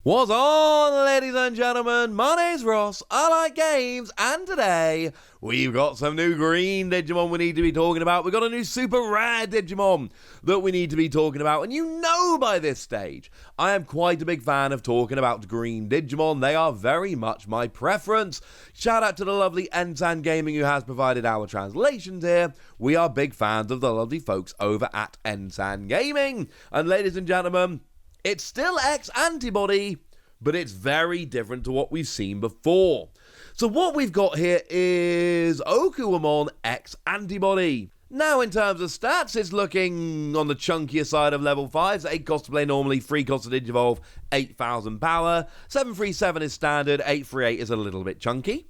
What's on, ladies and gentlemen? My name's Ross, I like games, and today we've got some new green Digimon we need to be talking about. We've got a new super rare Digimon that we need to be talking about, and you know by this stage, I am quite a big fan of talking about green Digimon. They are very much my preference. Shout out to the lovely Ensan Gaming who has provided our translations here. We are big fans of the lovely folks over at Ensan Gaming. And ladies and gentlemen, it's still X-Antibody, but it's very different to what we've seen before. So what we've got here is Okuwamon X-Antibody. Now, in terms of stats, it's looking on the chunkier side of level 5. So 8 cost to play normally, 3 cost to Digivolve, 8,000 power. 737 is standard, 838 is a little bit chunky.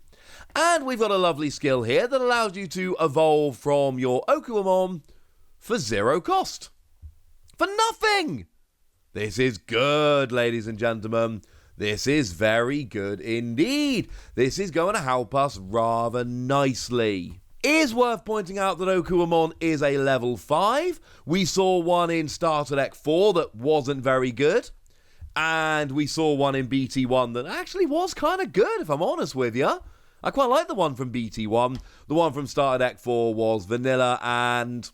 And we've got a lovely skill here that allows you to evolve from your Okuwamon for 0 cost. For nothing! This is good, ladies and gentlemen. This is very good indeed. This is going to help us rather nicely. It is worth pointing out that Okuwamon is a level 5. We saw one in Starter Deck 4 that wasn't very good. And we saw one in BT1 that actually was kind of good, if I'm honest with you. I quite like the one from BT1. The one from Starter Deck 4 was vanilla and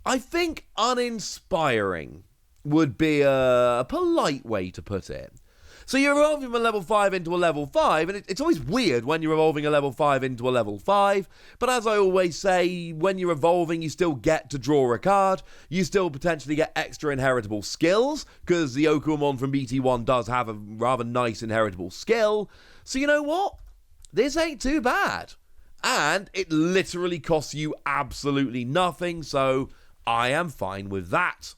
I think uninspiring would be a polite way to put it. So you're evolving from a level 5 into a level 5, and it's always weird when you're evolving a level 5 into a level 5, but as I always say, when you're evolving, you still get to draw a card, you still potentially get extra inheritable skills, because the Okuwamon from BT1 does have a rather nice inheritable skill, so you know what? This ain't too bad. And it literally costs you absolutely nothing, so I am fine with that.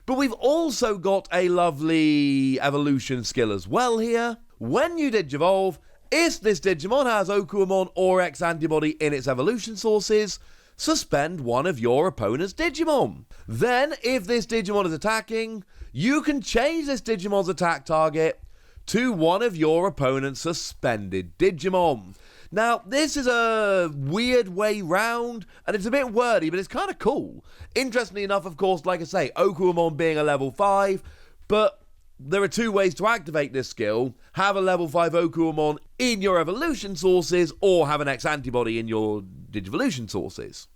But we've also got a lovely evolution skill as well here. When you Digivolve, if this Digimon has Okuwamon or X-Antibody in its evolution sources, suspend one of your opponent's Digimon. Then, if this Digimon is attacking, you can change this Digimon's attack target to one of your opponent's suspended Digimon. Now, this is a weird way round, and it's a bit wordy, but it's kind of cool. Interestingly enough, of course, like I say, Okuwamon being a level 5, but there are 2 ways to activate this skill. Have a level 5 Okuwamon in your evolution sources, or have an X-Antibody in your Digivolution sources.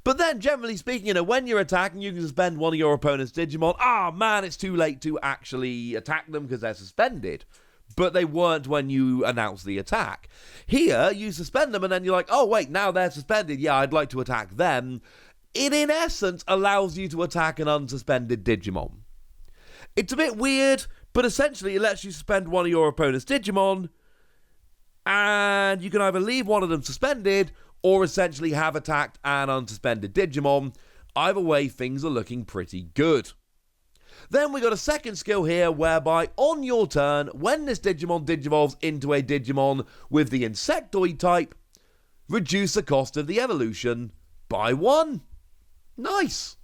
But then, generally speaking, when you're attacking, you can suspend one of your opponent's Digimon. Ah, man, it's too late to actually attack them because they're suspended. But they weren't when you announced the attack. Here, you suspend them and then you're like, oh wait, now they're suspended, yeah, I'd like to attack them. It, in essence, allows you to attack an unsuspended Digimon. It's a bit weird, but essentially it lets you suspend one of your opponent's Digimon, and you can either leave one of them suspended, or essentially have attacked an unsuspended Digimon. Either way, things are looking pretty good. Then we got a second skill here whereby on your turn, when this Digimon digivolves into a Digimon with the Insectoid type, reduce the cost of the evolution by 1. Nice.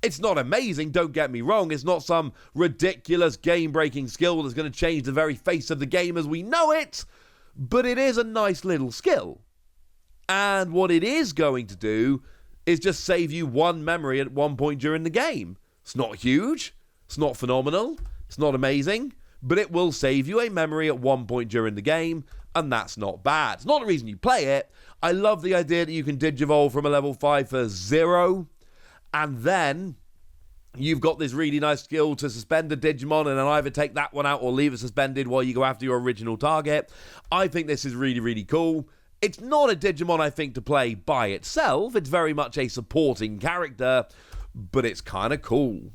It's not amazing, don't get me wrong. It's not some ridiculous game-breaking skill that's going to change the very face of the game as we know it, but it is a nice little skill. And what it is going to do is just save you 1 memory at one point during the game. It's not huge, it's not phenomenal, it's not amazing, but it will save you a memory at one point during the game, and that's not bad. It's not the reason you play it. I love the idea that you can Digivolve from a level 5 for 0, and then you've got this really nice skill to suspend a Digimon and then either take that one out or leave it suspended while you go after your original target. I think this is really, really cool. It's not a Digimon, I think, to play by itself. It's very much a supporting character, but it's kind of cool.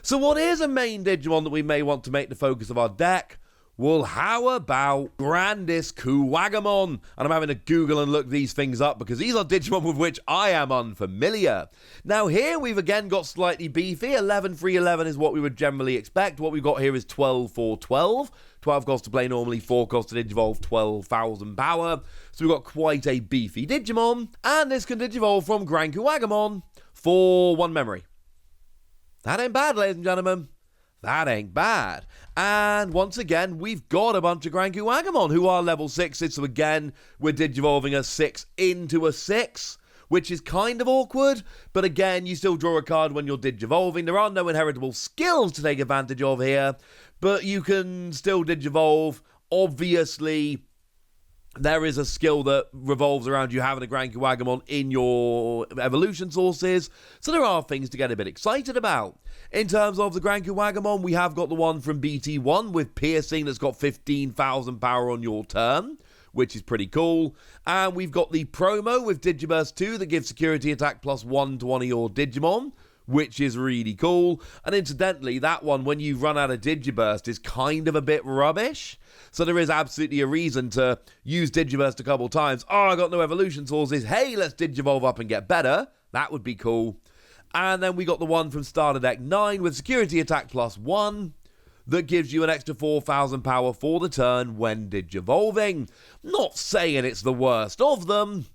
So what is a main Digimon that we may want to make the focus of our deck? Well, how about GrandisKuwagamon? And I'm having to Google and look these things up because these are Digimon with which I am unfamiliar. Now here we've again got slightly beefy. 11-3-11 is what we would generally expect. What we've got here is 12-4-12. 12 cost to play normally, 4 cost to Digivolve, 12,000 power. So we've got quite a beefy Digimon. And this can Digivolve from GrandisKuwagamon for 1 memory. That ain't bad, ladies and gentlemen. That ain't bad. And once again, we've got a bunch of GrandisKuwagamon who are level 6s. So again, we're Digivolving a 6 into a 6. which is kind of awkward, but again, you still draw a card when you're Digivolving. There are no inheritable skills to take advantage of here, but you can still Digivolve. Obviously, there is a skill that revolves around you having a GrandisKuwagamon in your evolution sources, so there are things to get a bit excited about. In terms of the GrandisKuwagamon, we have got the one from BT9 with piercing that's got 15,000 power on your turn, which is pretty cool. And we've got the promo with Digiburst 2 that gives security attack +1 to one of your Digimon, which is really cool. And incidentally, that one, when you run out of Digiburst, is kind of a bit rubbish. So there is absolutely a reason to use Digiburst a couple times. Oh, I got no evolution sources. Hey, let's Digivolve up and get better. That would be cool. And then we got the one from Starter Deck 9 with security attack +1 that gives you an extra 4,000 power for the turn when Digivolving. Not saying it's the worst of them,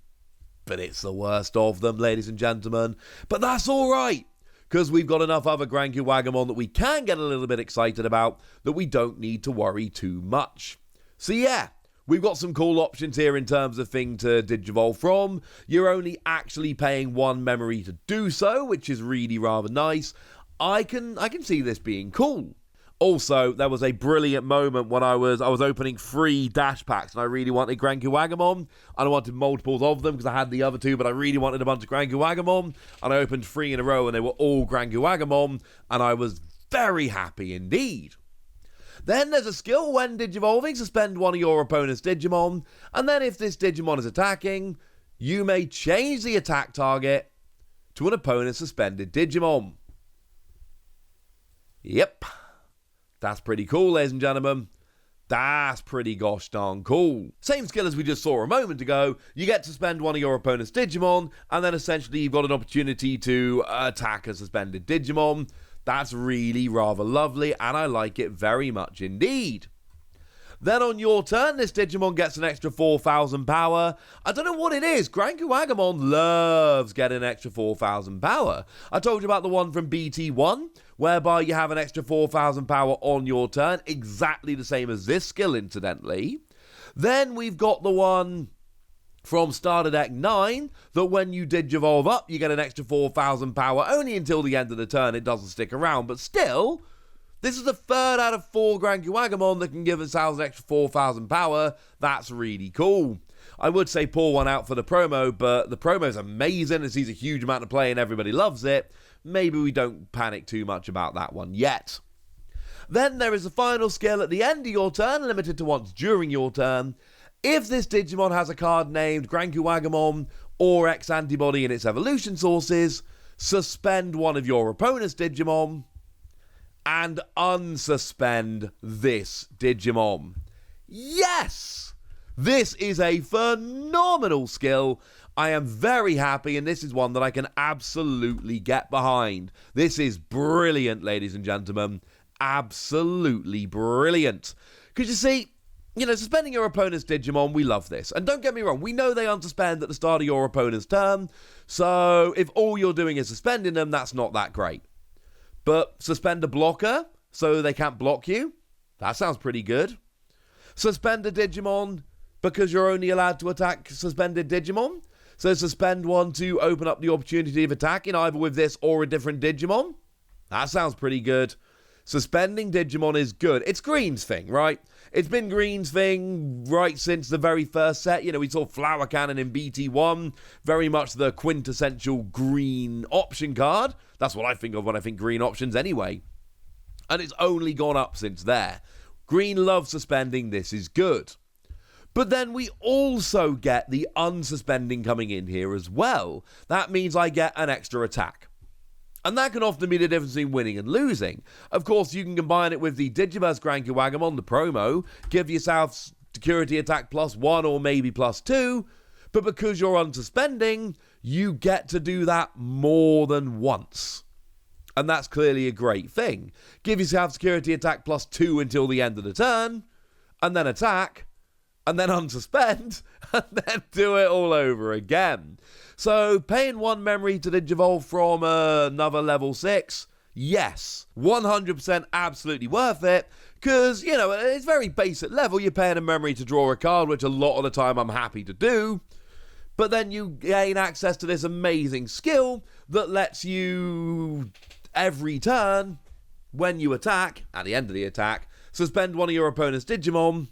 but it's the worst of them, ladies and gentlemen. But that's all right, because we've got enough other GrandisKuwagamon that we can get a little bit excited about that we don't need to worry too much. So yeah, we've got some cool options here in terms of thing to Digivolve from. You're only actually paying 1 memory to do so, which is really rather nice. I can see this being cool. Also, there was a brilliant moment when I was opening 3 dash packs and I really wanted GrandisKuwagamon, and I wanted multiples of them because I had the other 2, but I really wanted a bunch of GrandisKuwagamon, and I opened 3 in a row and they were all GrandisKuwagamon, and I was very happy indeed. Then there's a skill when Digivolving, suspend one of your opponent's Digimon, and then if this Digimon is attacking, you may change the attack target to an opponent's suspended Digimon. Yep. That's pretty cool, ladies and gentlemen. That's pretty gosh darn cool. Same skill as we just saw a moment ago. You get to suspend one of your opponent's Digimon, and then essentially you've got an opportunity to attack a suspended Digimon. That's really rather lovely, and I like it very much indeed. Then on your turn, this Digimon gets an extra 4,000 power. I don't know what it is. GrandisKuwagamon loves getting an extra 4,000 power. I told you about the one from BT9, whereby you have an extra 4,000 power on your turn, exactly the same as this skill, incidentally. Then we've got the one from Starter Deck 9, that when you Digivolve up, you get an extra 4,000 power, only until the end of the turn. It doesn't stick around, but still, this is the 3rd out of 4 GrandisKuwagamon that can give themselves an extra 4,000 power. That's really cool. I would say pour one out for the promo, but the promo is amazing. It sees a huge amount of play and everybody loves it. Maybe we don't panic too much about that one yet. Then there is a final skill at the end of your turn, limited to once during your turn. If this Digimon has a card named GrandisKuwagamon or X-Antibody in its evolution sources, suspend one of your opponent's Digimon and unsuspend this Digimon. Yes! This is a phenomenal skill. I am very happy, and this is one that I can absolutely get behind. This is brilliant, ladies and gentlemen. Absolutely brilliant. Because you see, suspending your opponent's Digimon, we love this. And don't get me wrong, we know they unsuspend at the start of your opponent's turn, so if all you're doing is suspending them, that's not that great. But suspend a blocker so they can't block you? That sounds pretty good. Suspend a Digimon because you're only allowed to attack suspended Digimon? So suspend one to open up the opportunity of attacking either with this or a different Digimon? That sounds pretty good. Suspending Digimon is good. It's Green's thing, right? It's been Green's thing right since the very first set. We saw Flower Cannon in BT9. Very much the quintessential green option card. That's what I think of when I think green options anyway. And it's only gone up since there. Green loves suspending. This is good. But then we also get the unsuspending coming in here as well. That means I get an extra attack. And that can often be the difference between winning and losing. Of course, you can combine it with the Digiburst GrandisKuwagamon, the promo, give yourself security attack +1 or maybe +2, but because you're unsuspending, you get to do that more than once. And that's clearly a great thing. Give yourself security attack +2 until the end of the turn, and then attack, and then unsuspend, and then do it all over again. So, paying 1 memory to Digivolve from another level 6, yes, 100% absolutely worth it, because, it's very basic level. You're paying a memory to draw a card, which a lot of the time I'm happy to do, but then you gain access to this amazing skill that lets you, every turn, when you attack, at the end of the attack, suspend one of your opponent's Digimon,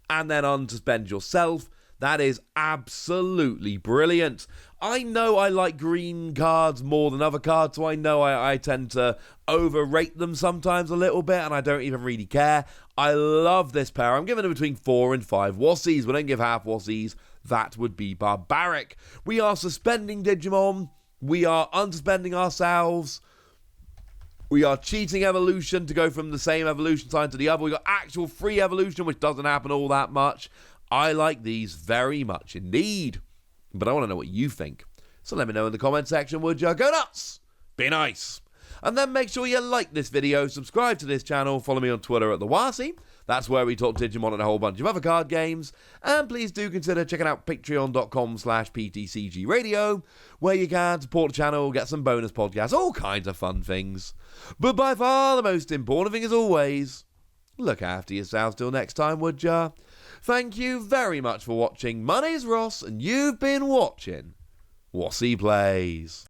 and then unsuspend yourself. That is absolutely brilliant. I know I like green cards more than other cards, so I know I tend to overrate them sometimes a little bit, and I don't even really care. I love this pair. I'm giving it between 4 and 5 Wassies. We don't give half Wassies. That would be barbaric. We are suspending Digimon. We are unsuspending ourselves. We are cheating evolution to go from the same evolution sign to the other. We got actual free evolution, which doesn't happen all that much. I like these very much indeed. But I want to know what you think. So let me know in the comment section, would you? Go nuts! Be nice! And then make sure you like this video, subscribe to this channel, follow me on Twitter at TheWasi. That's where we talk Digimon and a whole bunch of other card games. And please do consider checking out patreon.com/PTCGradio, where you can support the channel, get some bonus podcasts, all kinds of fun things. But by far the most important thing, as always, look after yourselves till next time, would ya? Thank you very much for watching. My name's Ross, and you've been watching Wassi Plays.